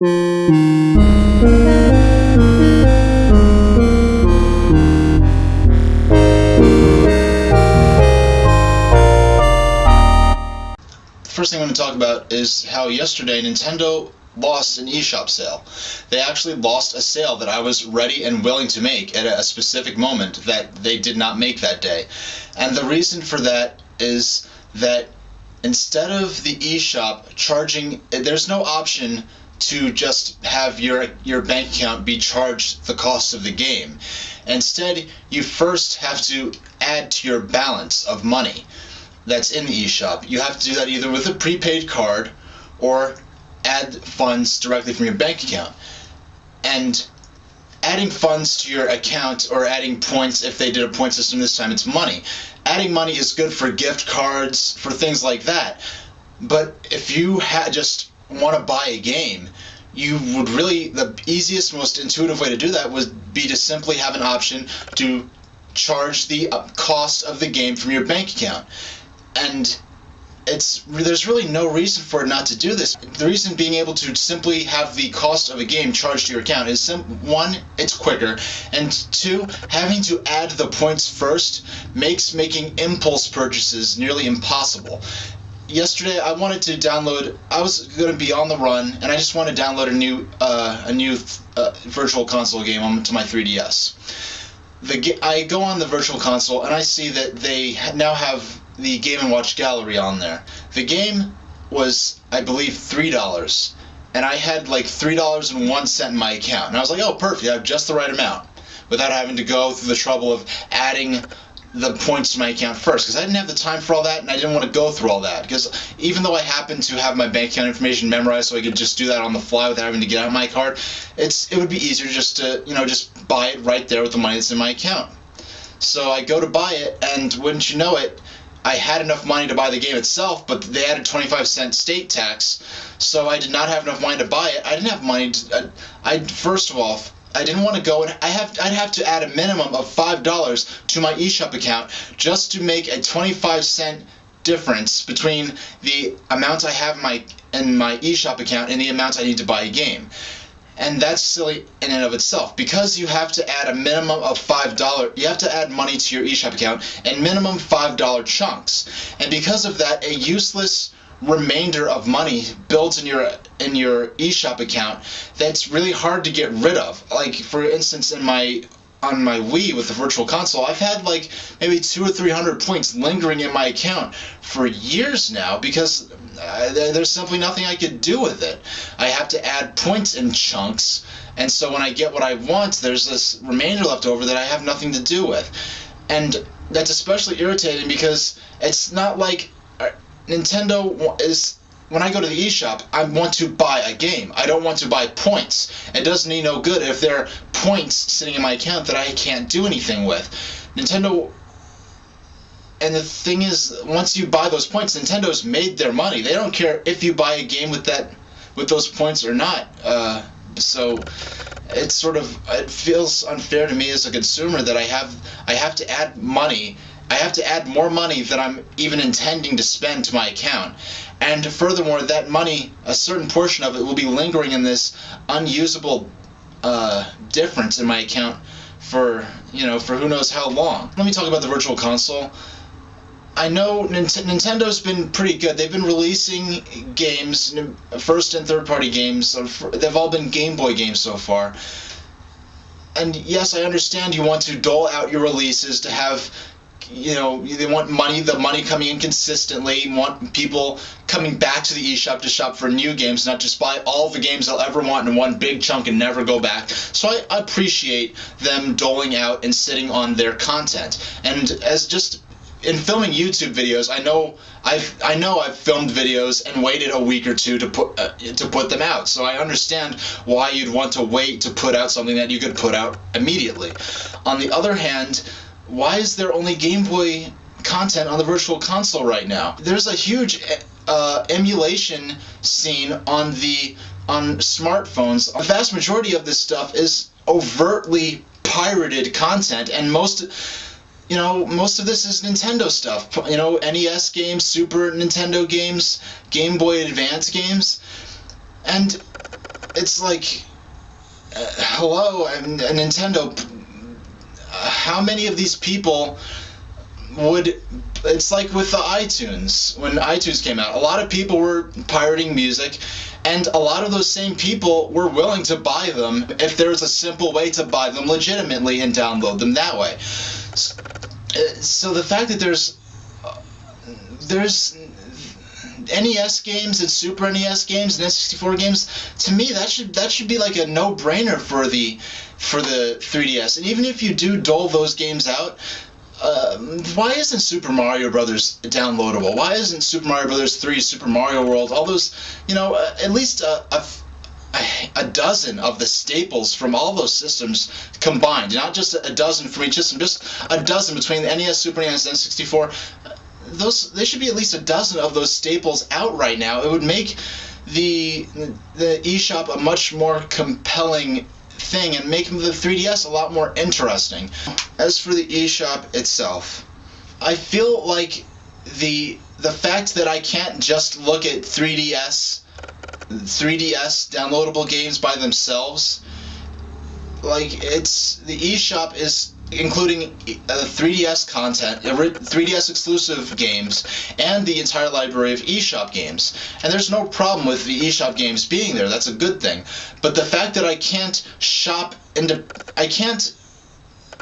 First thing I'm going to talk about is how yesterday Nintendo lost an eShop sale. They actually lost a sale that I was ready and willing to make at a specific moment that they did not make that day. And the reason for that is that instead of the eShop charging, there's no option to just have your bank account be charged the cost of the game. Instead, you first have to add to your balance of money that's in the eShop. You have to do that either with a prepaid card or add funds directly from your bank account. And adding funds to your account, or adding points, if they did a point system this time, it's money. Adding money is good for gift cards, for things like that. But if you just want to buy a game, you would really, the easiest, most intuitive way to do that would be to simply have an option to charge the cost of the game from your bank account. And there's really no reason for it not to do this. The reason being able to simply have the cost of a game charged to your account is, one, it's quicker, and two, having to add the points first makes making impulse purchases nearly impossible. Yesterday I wanted to download, I was going to be on the run, and I just want to download a new virtual console game onto my 3DS. I go on the virtual console and I see that they now have the Game & Watch gallery on there. The game was, I believe, $3, and I had like $3.01 in my account, and I was like, oh, perfect, I have just the right amount, without having to go through the trouble of adding the points to my account first, because I didn't have the time for all that, and I didn't want to go through all that, because even though I happened to have my bank account information memorized so I could just do that on the fly without having to get out my card, it would be easier just to, just buy it right there with the money that's in my account. So I go to buy it, and wouldn't you know it, I had enough money to buy the game itself, but they added 25-cent state tax, so I did not have enough money to buy it. I didn't have money to, first of all, I didn't want to go, and I'd have to add a minimum of $5 to my eShop account just to make a 25-cent difference between the amount I have in my eShop account and the amount I need to buy a game. And that's silly in and of itself, because you have to add a minimum of $5. You have to add money to your eShop account in minimum $5 chunks, and because of that, a useless remainder of money builds in your eShop account that's really hard to get rid of. Like, for instance, on my Wii with the Virtual Console, I've had like maybe 200 or 300 points lingering in my account for years now, because there's simply nothing I could do with it. I have to add points in chunks, and so when I get what I want, there's this remainder left over that I have nothing to do with. And that's especially irritating because it's not like Nintendo is, when I go to the eShop, I want to buy a game. I don't want to buy points. It does me no good if there are points sitting in my account that I can't do anything with. Nintendo, and the thing is, once you buy those points, Nintendo's made their money. They don't care if you buy a game with those points or not. So it feels unfair to me as a consumer that I have to add money. I have to add more money than I'm even intending to spend to my account. And furthermore, that money, a certain portion of it, will be lingering in this unusable difference in my account for who knows how long. Let me talk about the Virtual Console. I know Nintendo's been pretty good. They've been releasing games, first and third party games. They've all been Game Boy games so far. And yes, I understand you want to dole out your releases to have, they want the money coming in consistently. You want people coming back to the eShop to shop for new games, not just buy all the games they'll ever want in one big chunk and never go back. So I appreciate them doling out and sitting on their content. And as just in filming YouTube videos, I know I've filmed videos and waited a week or two to put them out. So I understand why you'd want to wait to put out something that you could put out immediately. On the other hand, why is there only Game Boy content on the Virtual Console right now? There's a huge emulation scene on smartphones. The vast majority of this stuff is overtly pirated content, and most of this is Nintendo stuff. NES games, Super Nintendo games, Game Boy Advance games, and it's like, hello, Nintendo. How many of these people would? It's like with the iTunes. When iTunes came out, a lot of people were pirating music, and a lot of those same people were willing to buy them if there was a simple way to buy them legitimately and download them that way. So the fact that there's NES games and Super NES games and N64 games, to me that should be like a no-brainer for the 3DS. And even if you do dole those games out, why isn't Super Mario Brothers downloadable? Why isn't Super Mario Brothers 3, Super Mario World, all those, at least a dozen of the staples from all those systems combined, not just a dozen from each system, just a dozen between the NES, Super NES, and N64. There should be at least a dozen of those staples out right now. It would make the eShop a much more compelling thing and make the 3DS a lot more interesting. As for the eShop itself, I feel like the fact that I can't just look at 3DS downloadable games by themselves, like the eShop is including 3DS content, 3DS exclusive games, and the entire library of eShop games. And there's no problem with the eShop games being there. That's a good thing. But the fact that I can't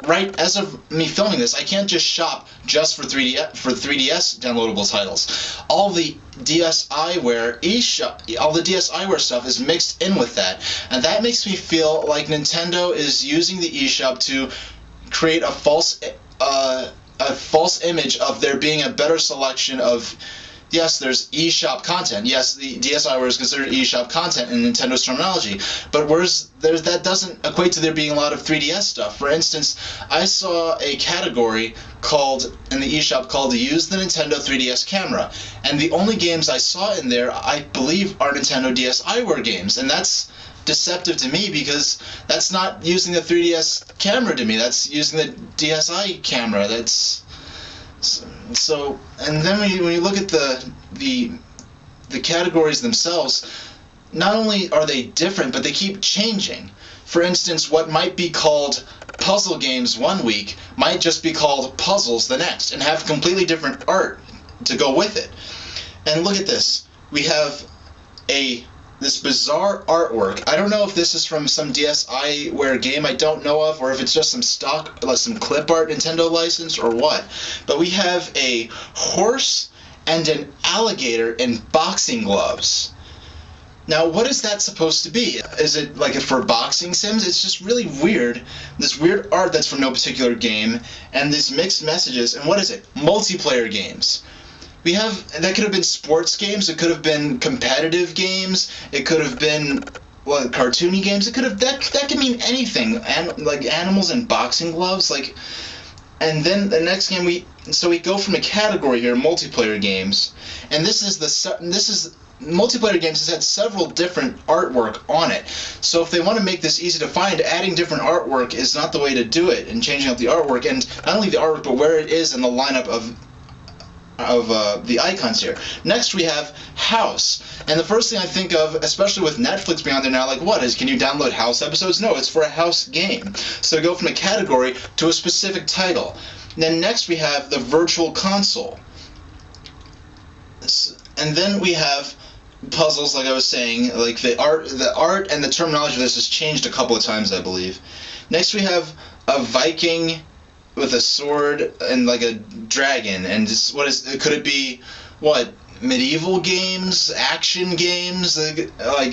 right as of me filming this, I can't just shop just for 3DS downloadable titles. All the DSi Ware eShop, all the DSi Ware stuff is mixed in with that, and that makes me feel like Nintendo is using the eShop to create a false image of there being a better selection of. Yes, there's eShop content. Yes, the DSi Ware is considered eShop content in Nintendo's terminology, but that doesn't equate to there being a lot of 3DS stuff. For instance, I saw a category in the eShop called Use the Nintendo 3DS Camera, and the only games I saw in there, I believe, are Nintendo DSi Ware games, and that's deceptive to me because that's not using the 3DS camera to me. That's using the DSi camera. So, and then when you look at the categories themselves, not only are they different, but they keep changing. For instance, what might be called puzzle games one week might just be called puzzles the next, and have completely different art to go with it. And look at this. We have this bizarre artwork. I don't know if this is from some DSi Ware game I don't know of, or if it's just some stock, some clip art Nintendo license, or what. But we have a horse and an alligator in boxing gloves. Now, what is that supposed to be? Is it like for boxing sims? It's just really weird. This weird art that's from no particular game, and these mixed messages. And what is it? Multiplayer games. That could have been sports games, it could have been competitive games, it could have been cartoony games, that could mean anything, and like animals in boxing gloves, and then the next game we go from a category here, multiplayer games, and this is multiplayer games has had several different artwork on it. So if they want to make this easy to find, adding different artwork is not the way to do it, and changing up the artwork, and not only the artwork, but where it is in the lineup of the icons here. Next we have House, and the first thing I think of, especially with Netflix being on there now, can you download House episodes? No, it's for a House game. So go from a category to a specific title. And then next we have the Virtual Console, and then we have puzzles, like I was saying, like the art and the terminology of this has changed a couple of times, I believe. Next we have a Viking with a sword and like a dragon, and could it be medieval games, action games?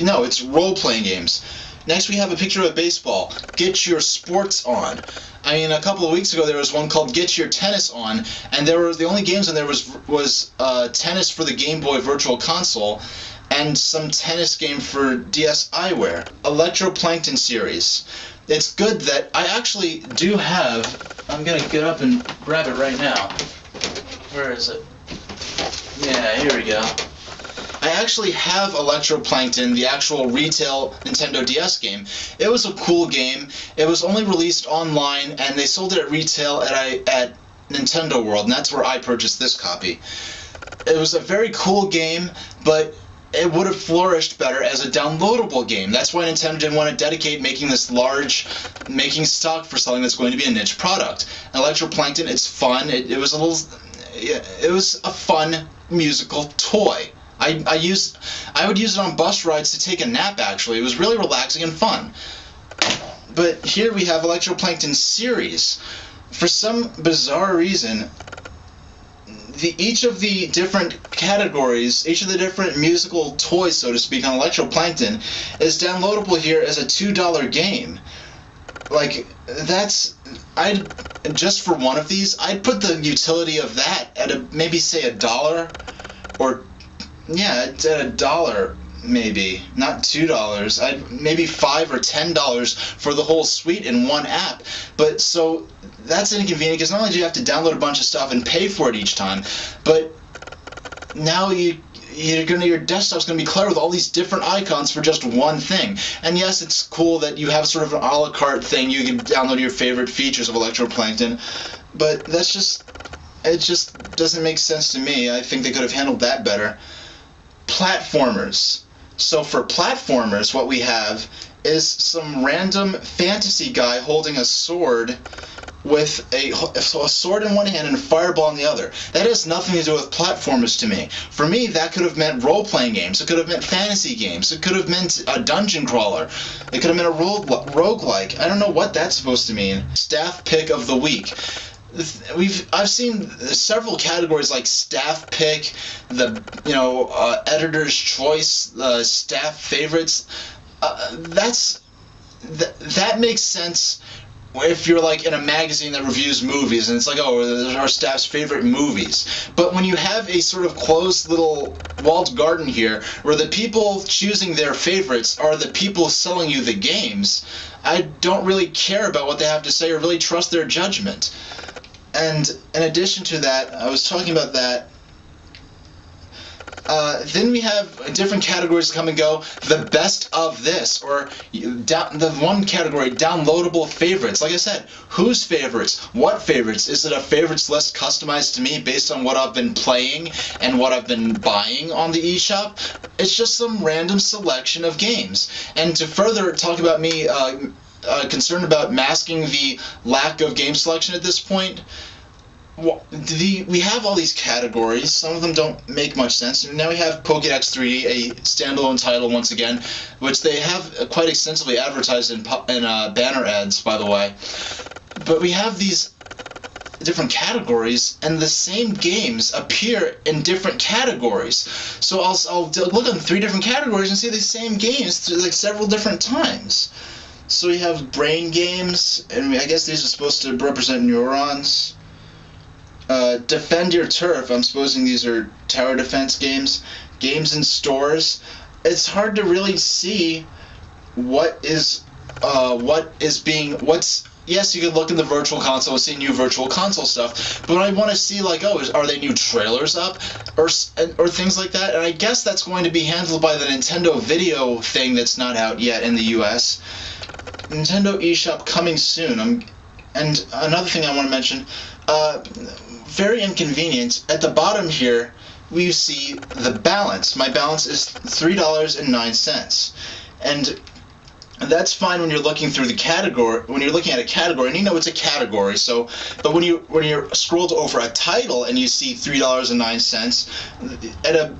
No, it's role-playing games. Next we have a picture of a baseball. Get your sports on. I mean, a couple of weeks ago there was one called Get Your Tennis On, and the only games on there was tennis for the Game Boy Virtual Console, and some tennis game for DSi Ware. Electroplankton series. It's good that I actually do have. I'm gonna get up and grab it right now. Where is it? Yeah, here we go. I actually have Electroplankton, the actual retail Nintendo DS game. It was a cool game. It was only released online, and they sold it at retail at Nintendo World, and that's where I purchased this copy. It was a very cool game, but it would have flourished better as a downloadable game. That's why Nintendo didn't want to dedicate making stock for something that's going to be a niche product. Electroplankton, it's fun. It was a fun musical toy. I would use it on bus rides to take a nap, actually. It was really relaxing and fun. But here we have Electroplankton series. For some bizarre reason, each of the different categories, each of the different musical toys, so to speak, on Electroplankton is downloadable here as a $2 game. Like, just for one of these, I'd put the utility of that at maybe say $1, or yeah, at $1 maybe, not $2. I'd maybe $5 or $10 for the whole suite in one app. But so that's inconvenient because not only do you have to download a bunch of stuff and pay for it each time, but now your desktop's going to be cluttered with all these different icons for just one thing. And yes, it's cool that you have sort of an a la carte thing. You can download your favorite features of Electroplankton, but it just doesn't make sense to me. I think they could have handled that better. Platformers. So for platformers, what we have is some random fantasy guy holding a sword with a sword in one hand and a fireball in the other. That has nothing to do with platformers to me. For me, that could have meant role-playing games. It could have meant fantasy games. It could have meant a dungeon crawler. It could have meant a roguelike. I don't know what that's supposed to mean. Staff pick of the week. I've seen several categories like staff pick, editor's choice, staff favorites. That makes sense if you're like in a magazine that reviews movies and it's like, oh, those are our staff's favorite movies. But when you have a sort of closed little walled garden here where the people choosing their favorites are the people selling you the games, I don't really care about what they have to say or really trust their judgment. And in addition to that, I was talking about that. Then we have different categories come and go. The best of this, or the one category, downloadable favorites. Like I said, whose favorites? What favorites? Is it a favorites list customized to me based on what I've been playing and what I've been buying on the eShop? It's just some random selection of games. And to further talk about me concerned about masking the lack of game selection at this point, we have all these categories. Some of them don't make much sense. Now we have Pokédex 3D, a standalone title once again, which they have quite extensively advertised in banner ads, by the way. But we have these different categories, and the same games appear in different categories. So I'll look on 3 different categories and see the same games like several different times. So we have brain games, and I guess these are supposed to represent neurons. Defend Your Turf, I'm supposing these are tower defense games. Games in stores. It's hard to really see what's. Yes, you could look in the virtual console and see new virtual console stuff, but I want to see like, oh, are they new trailers up or things like that? And I guess that's going to be handled by the Nintendo Video thing that's not out yet in the US. Nintendo eShop coming soon. And another thing I want to mention, very inconvenient. At the bottom here, we see the balance. My balance is $3.09, and that's fine when you're looking through the category. When you're looking at a category, and you know it's a category. So, but when you're scrolled over a title and you see $3.09,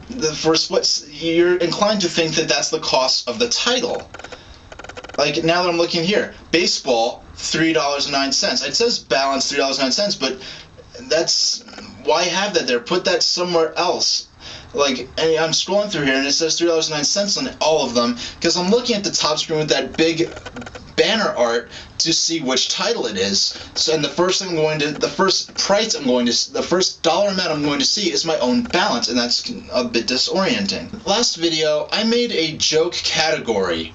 the first split, you're inclined to think that that's the cost of the title. Like now that I'm looking here, baseball, $3.09. It says balance $3.09, but why have that there? Put that somewhere else. Like, and I'm scrolling through here and it says $3.09 on all of them because I'm looking at the top screen with that big banner art to see which title it is. So, and the first dollar amount I'm going to see is my own balance, and that's a bit disorienting. Last video, I made a joke category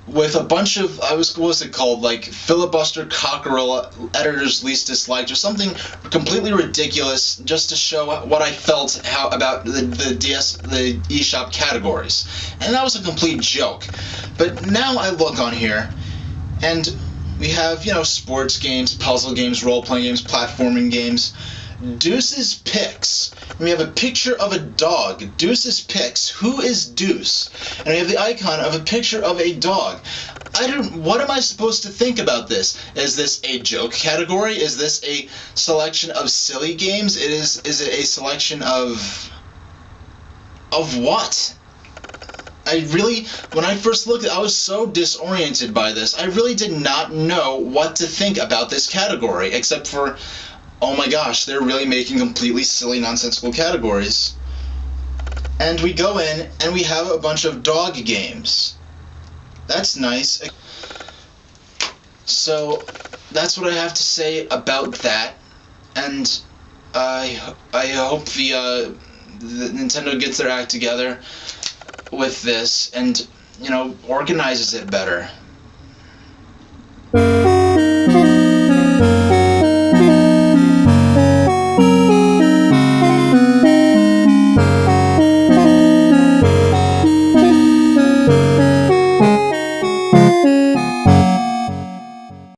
with a bunch of, what was it called, like filibuster cockerel, editor's least disliked, or something completely ridiculous, just to show what I felt about the eShop categories. And that was a complete joke. But now I look on here, and we have, sports games, puzzle games, role-playing games, platforming games, Deuce's Picks. We have a picture of a dog. Deuce's Picks. Who is Deuce? And we have the icon of a picture of a dog. What am I supposed to think about this? Is this a joke category? Is this a selection of silly games? Is it a selection of what? When I first looked at it, I was so disoriented by this. I really did not know what to think about this category, except for, oh my gosh, they're really making completely silly, nonsensical categories. And we go in, and we have a bunch of dog games. That's nice. So, that's what I have to say about that. And I hope the Nintendo gets their act together with this and, organizes it better.